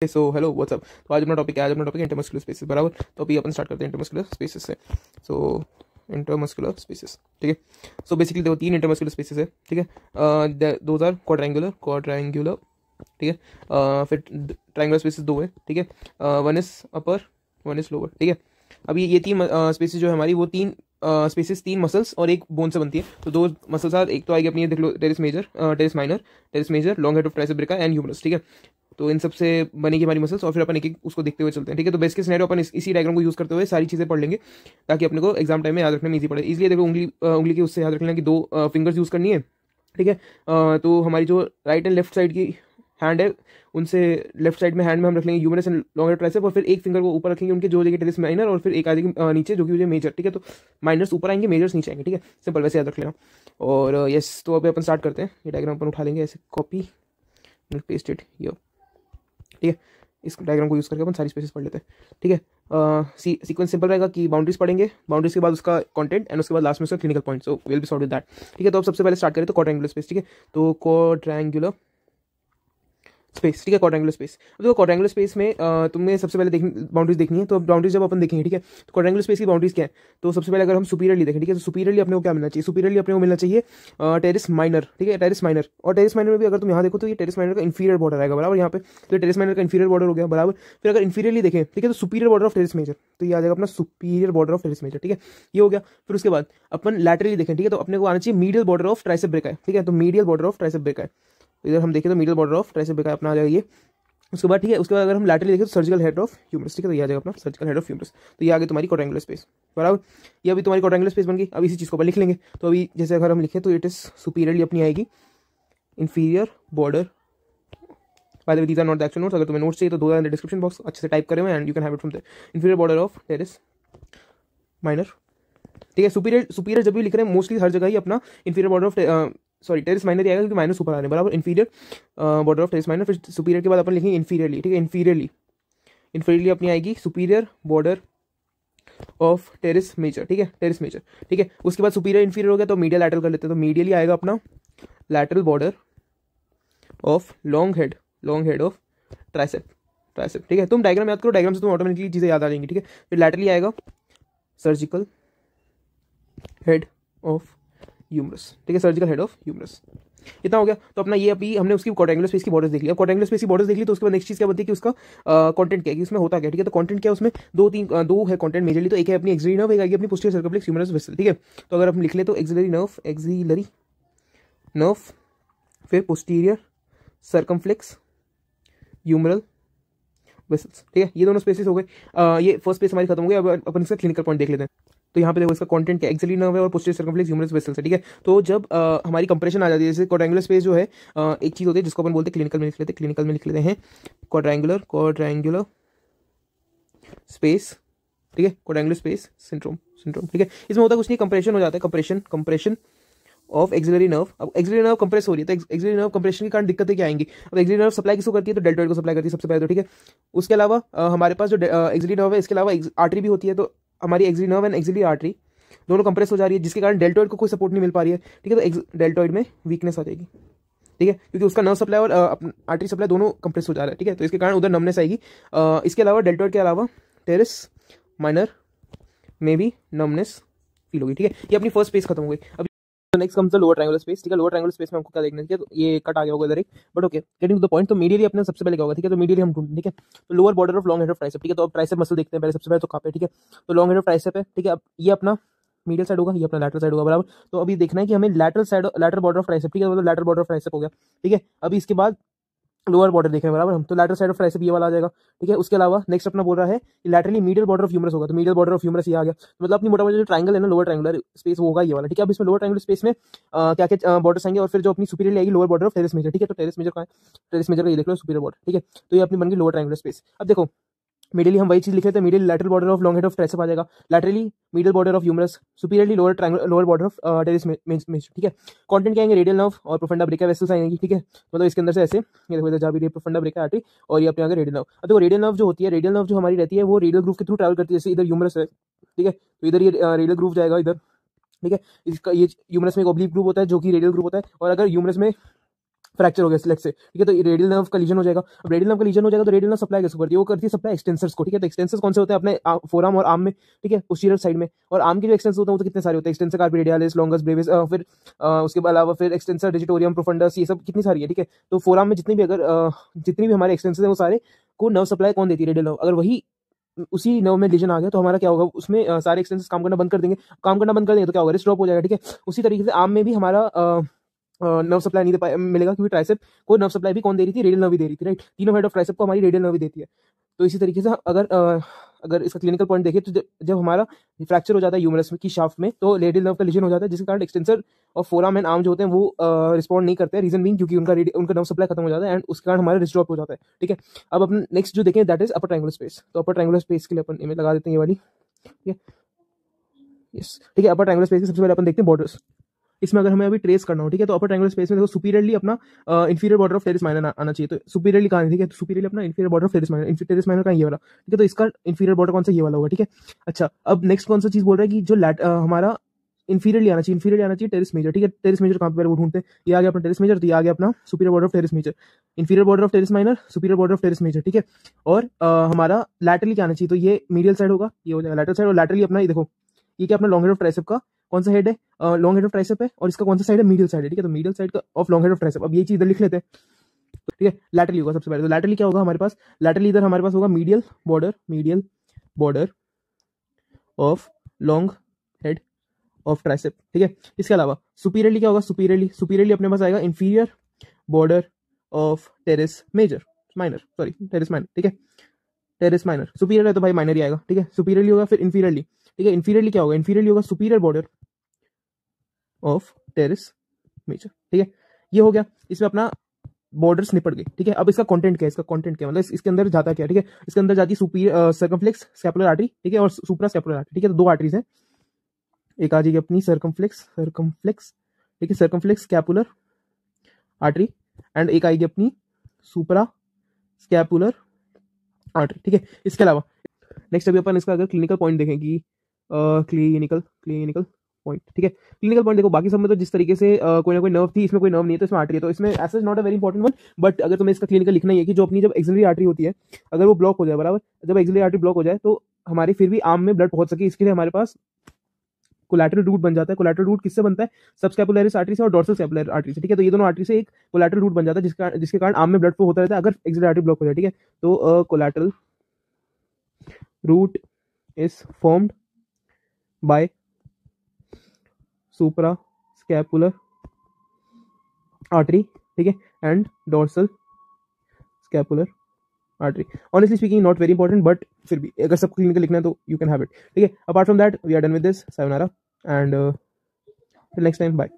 So hello what's up. तो आज अपना टॉपिक है इंटरमस्कुलर स्पेसेस, बराबर। तो अभी अपन स्टार्ट करते हैं इंटरमस्कुलर स्पेसेस से। सो इंटरमस्कुलर स्पेसेस, ठीक है। सो बेसिकली देखो 3 इंटरमस्कुलर स्पेसेस है, ठीक है। दोज आर क्वाड्रेंगुलर, ठीक है। फिर ट्रायंगुलर स्पेसेस 2 है, ठीक है। One is upper, one is lower, ठीक है। अभी ये 3 स्पेसेस जो है हमारी, वो 3 स्पेसेस 3 मसल्स और एक बोन से बनती है। तो 2 मसल्स आर, एक तो आएगी अपनी, देख लो, teres major, teres minor, teres major, long head of tricep brachii and humerus, ठीक है। तो इन सब से बनेगी हमारी मसल्स और फिर अपन एक एक उसको देखते हुए चलते हैं, ठीक है। तो बेसिक सिनेरियो अपन इसी डायग्राम को यूज करते हुए सारी चीजें पढ़ लेंगे ताकि अपने को एग्जाम टाइम में याद रखने में इजी पड़े। इसलिए देखो उंगली की उससे याद रखना कि 2 फिंगर्स यूज करनी है, ठीक है। तो हमारी जो राइट एंड लेफ्ट साइड की हैंड है, उनसे लेफ्ट साइड में हैंड में हम रख लेंगे humerus and long head tricep, और फिर एक फिंगर को ऊपर रखेंगे उनके, जो हो जाएगी टेरिस माइनर, और फिर एक आ जाएगी नीचे जो कि हो जाएगी मेजर, ठीक है। तो माइनर्स ऊपर आएंगे, मेजर्स नीचे आएंगे, ठीक है। सिंपल, वैसे याद रख लेना। और यस, तो अभी अपन स्टार्ट करते हैं। ये डायग्राम अपन उठा लेंगे ऐसे, कॉपी पेस्ट इट हियर, ठीक है। इस डायग्राम को यूज करके अपन सारी स्पेसेस पढ़ लेते हैं, ठीक है। सीक्वेंस सिंपल रहेगा कि बाउंड्रीज पढ़ेंगे, बाउंड्रीज के बाद उसका कंटेंट एंड उसके बाद लास्ट में उसका clinical point. So will be sort with that, ठीक है। तो अब सबसे पहले स्टार्ट करें तो क्वाड्रेंगुलर स्पेस, ठीक है। तो क्वाड्रेंगुलर स्पेस, ठीक है, क्वाड्रेंगुलर स्पेस। अब देखो क्वाड्रेंगुलर स्पेस में तुम्हें सबसे पहले बाउंड्रीज देखनी है। तो बाउंड्रीज जब अपन देखेंगे, ठीक है, तो क्वाड्रेंगुलर स्पेस की बाउंड्रीज क्या है। तो सबसे पहले अगर हम सुपीरियरली देखें, ठीक है, तो सुपीरियरली अपने को क्या मिलना चाहिए, सुपीरियरली अपने को मिलना चाहिए टेरिस माइनर, ठीक है, टेरिस माइनर। और टेरिस माइनर में भी अगर तुम यहाँ देखो तो ये टेरिस माइनर का इंफीरियर बॉर्डर आएगा, बराबर। यहाँ पे तो टेरिस माइनर का इंफीरियर बॉर्डर हो गया, बराबर। फिर अगर इंफीरियरली देखें, ठीक है, तो superior border of teres major, तो ये आ जाएगा अपना superior border of teres major, ठीक है, ये हो गया। फिर उसके बाद अपन लैटरली देखें, ठीक है, तो अपने को आना चाहिए मीडियल बॉर्डर ऑफ ट्राइसेप ब्रेका है, ठीक है। तो मीडियल बॉर्डर ऑफ ट्राइसेप ब्रेका है, इधर हम देखें तो मीडियल बॉर्डर ऑफ ट्राइसेप ब्रेका अपना आ जाएगा ये। उसके बाद, ठीक है, उसके बाद अगर हम लैटरली देखें तो सर्जिकल हेड ऑफ ह्यूमरस, ठीक है, तो ये आ जाएगा अपना सर्जिकल हेड ऑफ ह्यूमरस। तो ये आ गई तुम्हारी क्वाड्रेंगुलर स्पेस, बराबर। ये अभी तुम्हारी क्वाड्रेंगुलर स्पेस बन गई। अब इसी चीज़ को अपन लिख लेंगे। तो अभी जैसे अगर हम लिखें तो इट इज सुपीरियरली अपनी आएगी inferior border, by the way these are not the actual notes, अगर तुम्हें नोट्स चाहिए तो दो इन द डिस्क्रिप्शन बॉक्स, अच्छे से टाइप करे हुए and you can have it from the inferior border of teres minor, ठीक है। सुपीरियर जब भी लिख रहे हैं मोस्टली हर जगह ही अपना inferior border of teres minor आएगा, क्योंकि माइनस ऊपर आ रहे हैं, बराबर। Inferior border of teres minor, फिर सुपीरियर के बाद अपन लिखेंगे इंफीरियरली, ठीक है। इंफीरियरली अपनी आएगी superior border of teres major, ठीक है, टेरिस मेजर, ठीक है। उसके बाद सुपीरियर इंफीरियर हो गया तो मीडियल लैटरल कर लेते हैं। तो मीडियली आएगा अपना lateral border of long head of tricep, ठीक है। तुम डायग्राम याद करो, डायग्राम से तुम ऑटोमेटिकली चीजें याद आ जाएंगी, ठीक है। फिर लैटरली आएगा सर्जिकल हेड ऑफ ह्यूमरस, ठीक है, सर्जिकल हेड ऑफ ह्यूमरस। इतना हो गया। तो अपना ये अभी हमने उसकी क्वाड्रेंगुलर स्पेस की बॉर्डर्स देख लिया। अब क्वाड्रेंगुलर स्पेस की बॉर्डर्स देख ली तो उसके बाद नेक्स्ट चीज क्या बनती है कि उसका कंटेंट क्या है, कि उसमें होता क्या, ठीक है। तो कंटेंट क्या है उसमें, दो है कंटेंट मेजरली। तो एक है अपनी एक्सिलरी नर्व, एक आएगी अपनी पोस्टीरियर सर्कम्फ्लेक्स ह्यूमरस वेसल, ठीक है। तो अगर हम लिख ले तो एक्सिलरी नर्व, फिर पोस्टीरियर सर्कम्फ्लेक्स ह्यूमरल वेसल्स, ठीक है। ये दोनों स्पेसेस हो गए। ये फर्स्ट स्पेस हमारी खत्म हो गई। अब अपन इसका क्लिनिकल पॉइंट देख लेते हैं। तो यहाँ पे देखो इसका कंटेंट क्या, एक्सिलरी नर्व है और पोस्टीरियर सर्कम्फ्लेक्स ह्यूमरस वेसल्स है, ठीक है। तो जब हमारी कंप्रेशन आ जाती है, जैसे क्वाड्रेंगुलर स्पेस जो है एक चीज होती है जिसको अपन बोलते हैं क्लिनिकल में लिख लेते हैं क्वाड्रेंगुलर स्पेस, ठीक है, क्वाड्रेंगुलर स्पेस सिंड्रोम, ठीक है। इसमें होता कुछ नहीं, कंप्रेशन हो जाता है, कंप्रेशन ऑफ एक्सिलरी नर्व। अब एक्सिलरी नर्व कंप्रेस हो रही है तो एक्सिलरी नर्व कंप्रेशन के कारण दिक्कतें क्या आएंगी। अब एक्सिलरी नर्व सप्लाई किसको करती है, तो डेल्टॉइड को सप्लाई करती है सबसे पहले, तो ठीक है। उसके अलावा हमारे पास जो एक्सिलरी नर्व है, इसके अलावा आर्टरी भी होती है। तो हमारी axillary nerve and axillary artery दोनों कंप्रेस हो जा रही है, जिसके कारण डेल्टॉइड को कोई सपोर्ट नहीं मिल पा रही है, ठीक है। तो डेल्टॉइड में वीकनेस आ जाएगी, ठीक है, क्योंकि उसका नर्व सप्लाई और आर्टरी सप्लाई दोनों कंप्रेस हो जा रहा है, ठीक है। तो इसके कारण उधर नमनेस आएगी। इसके अलावा डेल्टॉइड के अलावा टेरिस माइनर में भी नमनेस फील होगी, ठीक है। ये अपनी फर्स्ट स्पेस खत्म हो गई। अब next comes the lower triangular space, ठीक है। लोअर ट्रायंगुलर स्पेस में हमको क्या देखना है, तो ये कट आ गया होगा इधर एक, but okay, getting to the point. तो मीडियली अपने सबसे पहले क्या होगा, ठीक है, तो मीडियली हम ढूंढ, ठीक है। तो lower border of long head of tricep, ठीक है। तो अब ट्राइसेप मसल देखते हैं पहले, सबसे पहले तो कहाँ पे, ठीक है। तो लॉन्ग हेड ऑफ ट्राइसेप है, ठीक है। अब ये अपना मीडियल साइड होगा, ये अपना लैटरल साइड होगा, बराबर। तो अभी देखना है कि हमें लैटरल बॉर्डर ऑफ ट्राइसेप, ठीक है, मतलब लैटरल बॉर्डर ऑफ ट्राइसेप हो गया, ठीक है। अभी इसके बाद लोअर बॉर्डर देखें, बराबर। हम तो लैटरल साइड ऑफ ट्राइसेप ये वाला आ जाएगा, ठीक है। उसके अलावा नेक्स्ट अपना बोल रहा है कि laterally medial border of humerus होगा, तो मीडियल बॉर्डर ऑफ ह्यूमरस ये आ गया। तो मतलब अपनी मोटा मोटा जो ट्रायंगल है ना, लोअर ट्रायंगुलर स्पेस वो होगा ये वाला, ठीक है। अब इसमें लोअर ट्रायंगुलर स्पेस में क्या क्या बॉर्डर्स आएंगे, और फिर जो अपनी सुपीरियर आएगी lower border of teres major, ठीक है। तो टेरिस मेजर का है, टेरिस मेजर का ये देख लो सुपीरियर बॉर्डर, ठीक है। तो ये अपनी बन गई लोअर ट्रायंगुलर स्पेस। अब देखो मिडियली हम वही चीज लिख लेते हैं, medial lateral border of long head of tricep आ जाएगा, laterally medial border of humerus, superiorly lower border of teres major, ठीक है। कंटेंट क्या आएंगे, रेडियल नर्व और प्रोफंडा ब्रेका वेसल्स आएंगी, ठीक है। मतलब इसके अंदर से ऐसे ये देखो, इधर जा भी रही है प्रोफंडा ब्रेका आर्टरी, और ये अपने आगे रेडियल नर्व। अब देखो रेडियल नर्व जो होती है, रेडियल नर्व जो हमारी रहती है वो रेडियल ग्रूव के थ्रू ट्रैवल करती है। जैसे इधर ह्यूमरस है, ठीक है, तो इधर ये रेडियल ग्रूव जाएगा इधर, ठीक है। इसका ये ह्यूमरस में एक ऑब्लिक ग्रूव होता है जो कि रेडियल ग्रूव होता है, और अगर ह्यूमरस में फ्रैक्चर हो गया सिलेक्ट से, ठीक है, तो रेडियल नर्व का लीजन हो जाएगा। अब रेडियल नर्व का लीजन हो जाएगा तो रेडियल नर्व सप्लाई किसको करती है, वो करती है सप्लाई एक्सटेंसर्स को, ठीक है। तो एक्सटेंसर्स कौन से होते हैं अपने फोरआर्म और आर्म में, ठीक है, पोस्टीरियर साइड में। और आर्म के जो एक्सटेंसर होते हैं वो तो कितने सारे होते हैं, एक्सटेंसर कार्पी रेडियालिस, लॉन्गस, ब्रेविस, फिर उसके अलावा फिर एक्सटेंसर डिजिटोरियम प्रोफंडस, ये सब कितनी सारी है, ठीक है। तो फोरआर्म में जितनी भी अगर जितनी भी हमारे एक्सटेंसर है वो सारे को नर्व सप्लाई कौन देती है, रेडियल नर्व। अगर वही उसी नर्व में लीजन आ गया तो हमारा क्या होगा, उसमें सारे एक्सटेंसर्स काम करना बंद कर देंगे, काम करना बंद कर देंगे तो क्या होगा, रिस्ट ड्रॉप हो जाएगा, ठीक है। उसी तरीके से आर्म में भी हमारा नर्व सप्लाई नहीं मिलेगा, क्योंकि ट्राइसेप को नर्व सप्लाई भी कौन दे रही थी, रेडियल नर्व ही दे रही थी, राइट। तीनों हेड ऑफ ट्राइसेप को हमारी रेडियल नर्व ही देती है। तो इसी तरीके से अगर इसका क्लिनिकल पॉइंट देखें तो जब हमारा फ्रैक्चर हो जाता है ह्यूमरस की शाफ्ट में तो रेडियल नर्व का लीजन हो जाता है, जिसके कारण एक्सटेंसर और फोरआर्म एंड आर्म जो होते हैं वो रिस्पॉन्ड नहीं करते हैं, रीजन बीइंग क्योंकि उनका नर्व सप्लाई खत्म हो जाता है एंड उसके कारण हमारा रिस्ट ड्रॉप हो जाता है, ठीक है। अब अपन नेक्स्ट जो देखें that is upper triangular space. तो अपर ट्रायंगुलर स्पेस के लिए अपन इमेज लगा देते हैं ये वाली, ठीक है, यस, ठीक है। अपर ट्रायंगुलर स्पेस की सबसे पहले अपन देखते हैं बॉर्डर्स। इसमें अगर हमें अभी ट्रेस करना हो, ठीक है, तो अपर ट्रायंगुलर स्पेस में देखो सुपीरियरली अपना inferior border of teres minor आना चाहिए। तो सुपीरियरली कहां है, ठीक है, तो सुपीरियरली अपना inferior border of teres minor का ये वाला, ठीक है। तो इसका इंफीरियर बॉर्डर कौन सा, ये वाला होगा, ठीक है। अच्छा, अब नेक्स्ट कौन सा चीज बोल रहा है कि जो हमारा इंफीरियरली आना चाहिए टेरिस मेजर, ठीक है। टेरिस मेजर कहां पे वो ढूंढते हैं, ये आ गया अपना टेरिस मेजर, तो ये आ गया अपना superior border of teres major, inferior border of teres minor, superior border of teres major, ठीक है। और हमारा लैटरली क्या आना चाहिए, तो ये मीडियल साइड होगा, ये हो जाएगा लैटरल साइड। और लैटरली अपना ये देखो, ये क्या अपना लॉन्ग हेड ऑफ ट्राइसेप का कौन सा हेड है, लॉन्ग हेड ऑफ ट्राइसेप है, और इसका कौन सा साइड है, मीडियल साइड है, ठीक है। तो मीडियल साइड का of long head of tricep, अब ये चीज इधर लिख लेते हैं, ठीक है। लैटरली होगा सबसे पहले, तो लैटरली क्या होगा हमारे पास, लैटरली इधर हमारे पास होगा medial border of long head of tricep, ठीक है। इसके अलावा सुपीरियरली क्या होगा, सुपीरियरली अपने पास आएगा inferior border of teres minor, ठीक है। टेरिस माइनर सुपीरियर है तो भाई माइनर ही आएगा, ठीक है। सुपीरियरली होगा, फिर इंफीरियरली, ठीक है। इंफीरियरली क्या होगा, इंफीरियरली होगा superior border of teres major, ठीक है। ये हो गया, इसमें अपना बॉर्डर्स निपट गई, ठीक है। अब इसका कंटेंट क्या है, इसका कंटेंट क्या मतलब इसके अंदर जाता क्या, ठीक है। इसके अंदर जाती सुपीरियर सर्कमफ्लेक्स स्कैपुलर आर्टरी, ठीक है, और सुप्रा स्कैपुलर आर्टरी, ठीक है। तो दो आर्टरीज हैं, एक आ जाएगी अपनी सर्कमफ्लेक्स, ठीक है, सर्कमफ्लेक्स स्कैपुलर आर्टरी, एंड एक आएगी अपनी सुप्रा स्कैपुलर आर्टरी, ठीक है। इसके अलावा नेक्स्ट अभी अपन इसका अगर क्लिनिकल पॉइंट देखें कि क्लिनिकल पॉइंट, ठीक है। क्लिनिकल पॉइंट देखो, बाकी सब में तो जिस तरीके से कोई ना कोई नर्व थी, इसमें कोई नर्व नहीं है तो इसमें आर्टरी है, तो इसमें ऐसा not a very important one, but अगर तुम्हें इसका क्लिनिकल लिखना ही है कि जो अपनी जब एक्सिलरी आर्टरी होती है अगर वो ब्लॉक हो जाए, बराबर, जब एक्सिलरी आर्टरी ब्लॉक हो जाए तो हमारी फिर भी आर्म में ब्लड पहुंच सके, इसके लिए हमारे पास कोलैटरल रूट बन जाता है। कोलैटरल रूट किससे बनता है, सबस्कैपुलरिस आर्टरी से और डॉर्सल स्कैपुलर आर्टरी से, ठीक है। तो ये दोनों आर्टरी से एक कोलैटरल रूट बन जाता है जिसके कारण आर्म में ब्लड फ्लो होता रहता है अगर एक्सिलरी आर्टरी ब्लॉक हो जाए, ठीक है। तो collateral route is formed by suprascapular artery, ठीक है, and dorsal scapular artery. Honestly speaking not very important, but फिर भी अगर सब क्लिनिकल लिखना है तो यू कैन हैव इट, ठीक है। Apart from that we are done with this, sayonara, and next time, bye.